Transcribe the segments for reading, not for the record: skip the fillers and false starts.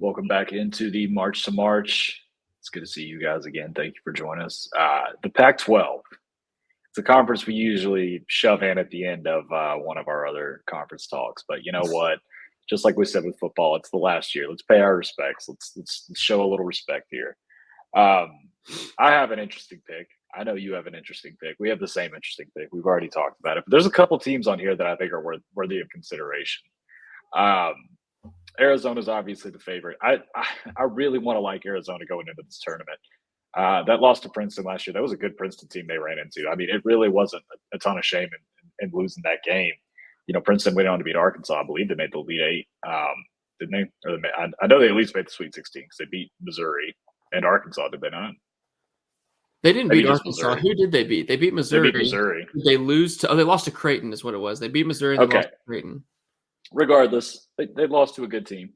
Welcome back into the March to March. It's good to see you guys again. Thank you for joining us. The Pac-12. It's a conference we usually shove in at the end of one of our other conference talks. But you know what? Just like we said with football, it's the last year. Let's pay our respects. Let's show a little respect here. Um, I have an interesting pick. I know you have an interesting pick. We have the same interesting pick. We've already talked about it. But there's a couple teams on here that I think are worthy of consideration. Um, Arizona's obviously the favorite. I really want to like Arizona going into this tournament. That loss to Princeton last year, that was a good Princeton team they ran into. I mean, it really wasn't a ton of shame in losing that game. You know, Princeton went on to beat Arkansas. I believe they made the Elite Eight, didn't they? I know they at least made the Sweet 16 because they beat Missouri and Arkansas, did they not? They didn't Maybe beat just Arkansas. Missouri. Who did they beat? They beat They Missouri. beat Missouri. Did they lose to? Oh, they lost to Creighton, is what it was. They beat Missouri and then lost Okay. to Creighton. Regardless, they lost to a good team.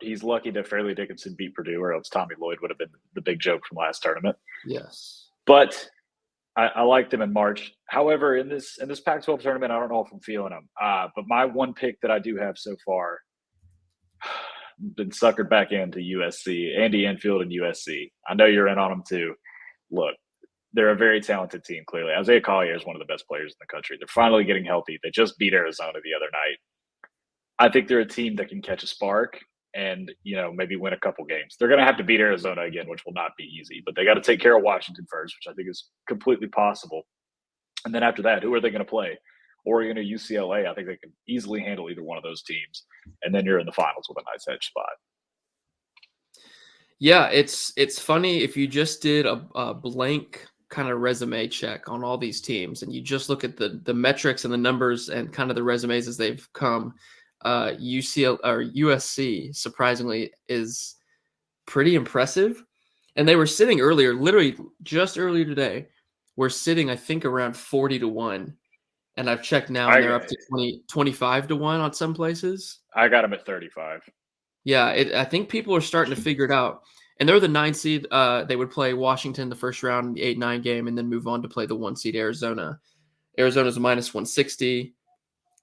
He's lucky that Fairleigh Dickinson beat Purdue, or else Tommy Lloyd would have been the big joke from last tournament. Yes. But I liked him in March. However, in this Pac-12 tournament, I don't know if I'm feeling him. But my one pick that I do have so far, been suckered back into USC, Andy Enfield and USC. I know you're in on them too. Look, they're a very talented team, clearly. Isaiah Collier is one of the best players in the country. They're finally getting healthy. They just beat Arizona the other night. I think they're a team that can catch a spark and, you know, maybe win a couple games. They're going to have to beat Arizona again, which will not be easy, but they got to take care of Washington first, which I think is completely possible. And then after that, who are they going to play? Oregon or UCLA? I think they can easily handle either one of those teams. And then you're in the finals with a nice edge spot. Yeah, it's funny if you just did a blank kind of resume check on all these teams and you just look at the metrics and the numbers and kind of the resumes as they've come. UCL or USC surprisingly is pretty impressive, and they were sitting earlier, literally just earlier today. We're sitting, I think, around 40-1, and I've checked now, and they're up to 25-1 on some places. I got them at 35. Yeah, I think people are starting to figure it out. And they're the 9 seed. They would play Washington the first round, the 8-9 game, and then move on to play the 1 seed Arizona. Arizona's a minus 160.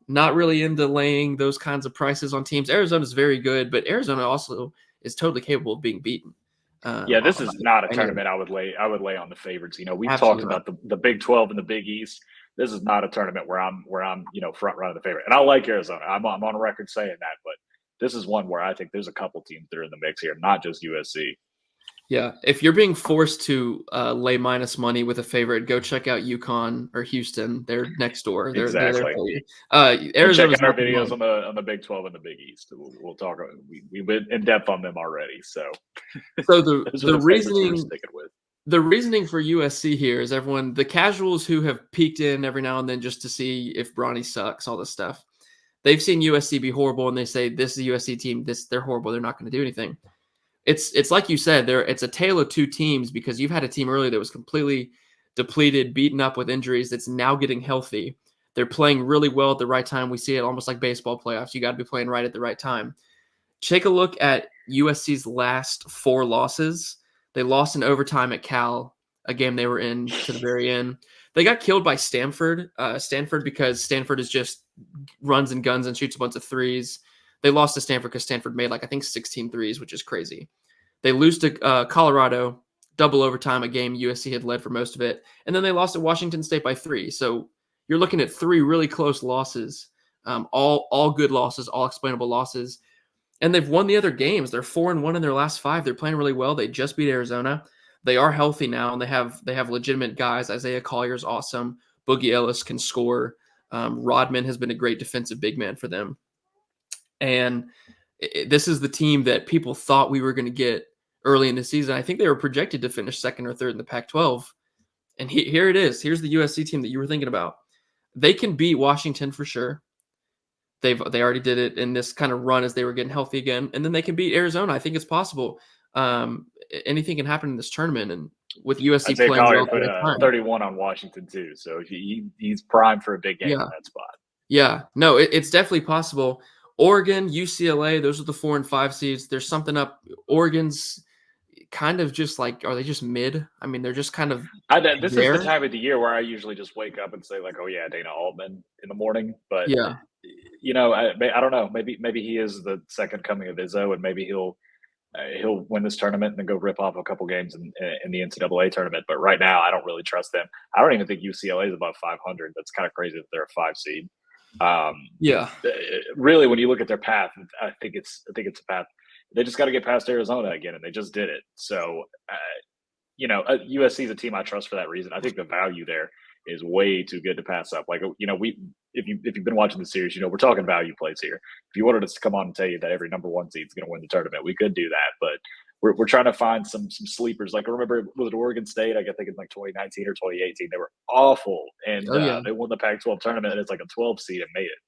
Not really into laying those kinds of prices on teams. Arizona's very good, but Arizona also is totally capable of being beaten. Yeah, this is not a tournament I would lay on the favorites. You know, we've talked about the Big 12 and the Big East. This is not a tournament where I'm front running the favorite. And I like Arizona. I'm on record saying that, but this is one where I think there's a couple teams that are in the mix here, not just USC. Yeah, if you're being forced to lay minus money with a favorite, go check out UConn or Houston. They're next door. They're there for you. Arizona's check out our videos on the Big 12 and the Big East. We'll talk. We went in depth on them already. So the reasoning for USC here is everyone, the casuals who have peeked in every now and then just to see if Bronny sucks, all this stuff. They've seen USC be horrible, and they say this is a USC team. They're horrible. They're not going to do anything. It's like you said, it's a tale of two teams because you've had a team earlier that was completely depleted, beaten up with injuries that's now getting healthy. They're playing really well at the right time. We see it almost like baseball playoffs. You got to be playing right at the right time. Take a look at USC's last 4 losses. They lost in overtime at Cal, a game they were in to the very end. They got killed by Stanford. Because Stanford is just runs and guns and shoots a bunch of threes. They lost to Stanford because Stanford made 16 threes, which is crazy. They lose to Colorado, double overtime, a game USC had led for most of it. And then they lost to Washington State by 3. So you're looking at 3 really close losses, all good losses, all explainable losses. And they've won the other games. They're 4-1 in their last 5. They're playing really well. They just beat Arizona. They are healthy now, and they have legitimate guys. Isaiah Collier is awesome. Boogie Ellis can score. Rodman has been a great defensive big man for them. And this is the team that people thought we were going to get early in the season. I think they were projected to finish 2nd or 3rd in the Pac-12. And here it is. Here's the USC team that you were thinking about. They can beat Washington for sure. They already did it in this kind of run as they were getting healthy again. And then they can beat Arizona. I think it's possible. Anything can happen in this tournament. And with USC Isaiah playing Collier well put a 31 on Washington too. So he's primed for a big game in that spot. Yeah. No, it's definitely possible. Oregon, UCLA, those are the 4 and 5 seeds. There's something up. Oregon's kind of just are they just mid? I mean, they're just kind of. This is the time of the year where I usually just wake up and say oh yeah, Dana Altman in the morning. But yeah, I don't know. Maybe he is the second coming of Izzo, and maybe he'll he'll win this tournament and then go rip off a couple games in the NCAA tournament. But right now, I don't really trust them. I don't even think UCLA is above 500. That's kind of crazy that they're a 5 seed. Um, Yeah. really, when you look at their path, I think it's a path. They just got to get past Arizona again, and they just did it. So, USC is a team I trust for that reason. I think the value there is way too good to pass up. Like, if you've been watching the series, we're talking value plays here. If you wanted us to come on and tell you that every number one seed is going to win the tournament, we could do that. But we're trying to find some sleepers. Like, I remember, was it Oregon State? I think in like 2019 or 2018, they were awful, and Oh yeah. they won the Pac-12 tournament, and it's like a 12 seed and made it.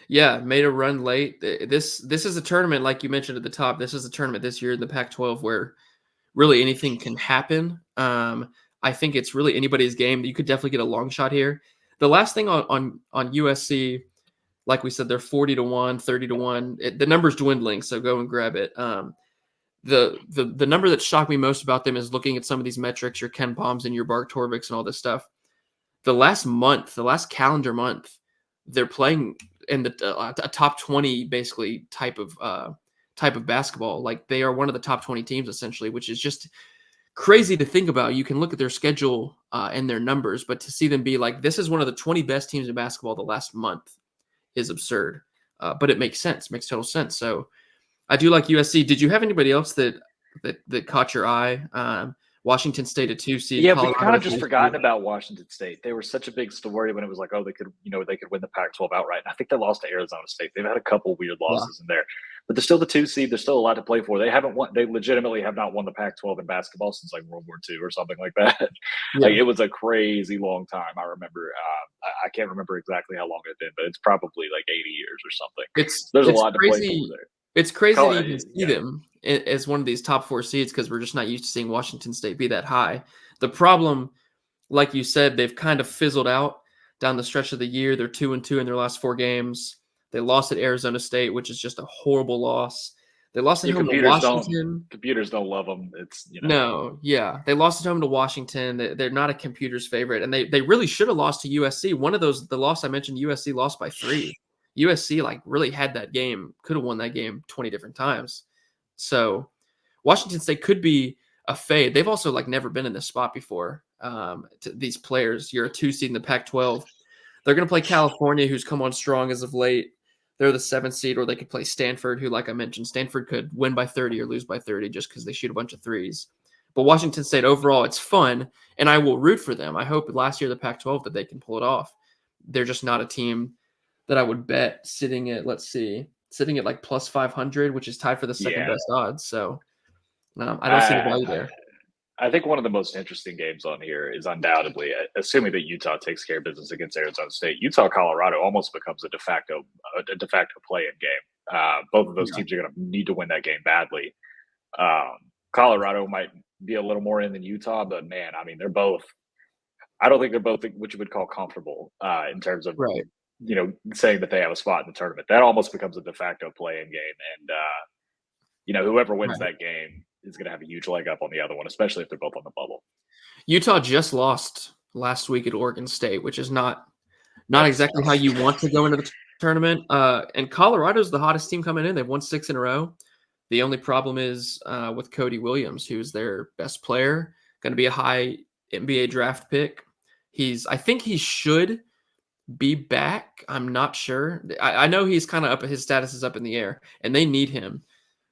Yeah, made a run late. This is a tournament, like you mentioned at the top. This is a tournament this year in the Pac-12 where really anything can happen. I think it's really anybody's game. You could definitely get a long shot here. The last thing on USC, like we said, they're 40-1, 30-1. The number's dwindling, so go and grab it. The number that shocked me most about them is looking at some of these metrics, your Ken Palms and your Bart Torviks and all this stuff. The last calendar month, they're playing in a top 20 basically type of basketball. Like they are one of the top 20 teams essentially, which is just crazy to think about. You can look at their schedule and their numbers, but to see them be like, this is one of the 20 best teams in basketball the last month is absurd. But it makes sense, makes total sense. So I do like USC. Did you have anybody else that caught your eye? Washington State a 2 seed, Yeah, we kind Colorado a of just 3 forgotten seed. about Washington State. They were such a big story when it was like, oh, they could win the Pac-12 outright. And I think they lost to Arizona State. They've had a couple weird Yeah. losses in there, but they're still the 2 seed. There's still a lot to play for. They haven't won. They legitimately have not won the Pac-12 in basketball since like World War II or something like that. Like Yeah. it was a crazy long time. I remember. I can't remember exactly how long it's been, but it's probably like 80 years or something. It's There's a it's lot to play for crazy. there. It's crazy to Call even see yeah. them as one of these top 4 seeds because we're just not used to seeing Washington State be that high. The problem, like you said, they've kind of fizzled out down the stretch of the year. They're 2-2 in their last 4 games. They lost at Arizona State, which is just a horrible loss. They lost at Your home to computers don't love them. It's No, yeah. They lost at home to Washington. They're not a computer's favorite. And they really should have lost to USC. One of those, the loss I mentioned, USC lost by 3. USC like really had that game, could have won that game 20 different times. So Washington State could be a fade. They've also like never been in this spot before. To these players, you're a 2 seed in the Pac-12. They're going to play California, who's come on strong as of late. They're the 7th seed, or they could play Stanford, who, like I mentioned, Stanford could win by 30 or lose by 30 just because they shoot a bunch of threes. But Washington State, overall, it's fun, and I will root for them. I hope last year the Pac-12 that they can pull it off. They're just not a team that I would bet sitting at, sitting at like plus 500, which is tied for the second yeah. best odds. So I don't see the I, value there. I think one of the most interesting games on here is undoubtedly, assuming that Utah takes care of business against Arizona State. Utah Colorado almost becomes a de facto play-in game. Both of those Yeah. teams are going to need to win that game badly. Colorado might be a little more in than Utah, but man, I mean, they're both. I don't think they're both what you would call comfortable in terms of Right. saying that they have a spot in the tournament. That almost becomes a de facto play-in game, and whoever wins Right. that game is going to have a huge leg up on the other one, especially if they're both on the bubble. Utah just lost last week at Oregon State, which is not That's exactly how you want to go into the tournament. And Colorado's the hottest team coming in. They've won 6 in a row. The only problem is with Cody Williams, who's their best player, going to be a high NBA draft pick. I think he should be back. I'm not sure. I know he's kind of up. His status is up in the air, and they need him.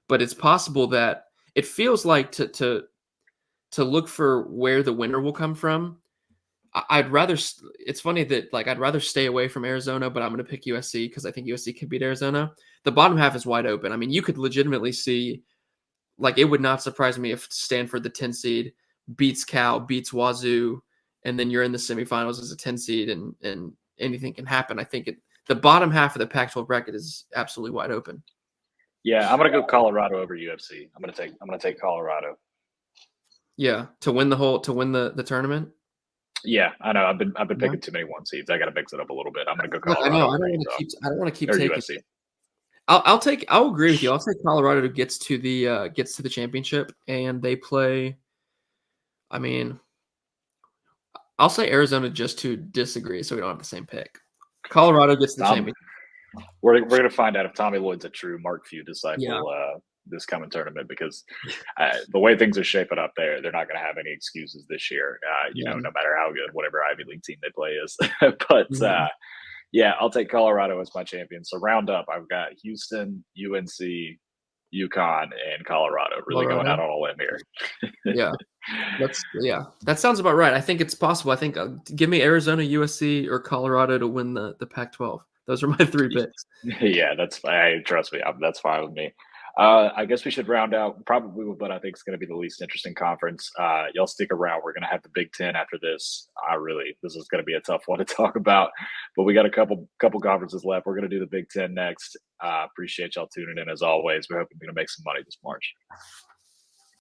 But it's possible that it feels like to look for where the winner will come from. I'd rather. It's funny that like I'd rather stay away from Arizona, but I'm going to pick USC because I think USC could beat Arizona. The bottom half is wide open. I mean, you could legitimately see, like, it would not surprise me if Stanford, the 10 seed, beats Cal, beats Wazoo, and then you're in the semifinals as a 10 seed, and anything can happen. I think the bottom half of the Pac-12 bracket is absolutely wide open. Yeah, I'm gonna go Colorado over UFC. I'm gonna take Colorado. Yeah, to win the tournament. Yeah, I know. I've been Yeah. picking too many 1 seeds. I got to mix it up a little bit. I'm gonna go Look, I Colorado know. over Utah I don't want to keep or taking. USC. I'll agree with you. I'll say Colorado gets to the championship, and they play. I mean, I'll say Arizona just to disagree, so we don't have the same pick. Colorado gets the championship. We're gonna find out if Tommy Lloyd's a true Mark Few Yeah, disciple this coming tournament because the way things are shaping up there, they're not going to have any excuses this year. Yeah. No matter how good whatever Ivy League team they play is. But Mhm. yeah, I'll take Colorado as my champion. So round up, I've got Houston, UNC, UConn, and Colorado. Really going out Colorado. on a limb here. Yeah. That sounds about right. I think it's possible. I think give me Arizona, USC, or Colorado to win the Pac-12. Those are my three picks. Yeah, that's fine. Trust me, that's fine with me. I guess we should round out probably, but I think it's going to be the least interesting conference. Y'all stick around. We're going to have the Big Ten after this. This is going to be a tough one to talk about, but we got a couple conferences left. We're going to do the Big Ten next. Appreciate y'all tuning in as always. We're hoping we're going to make some money this March.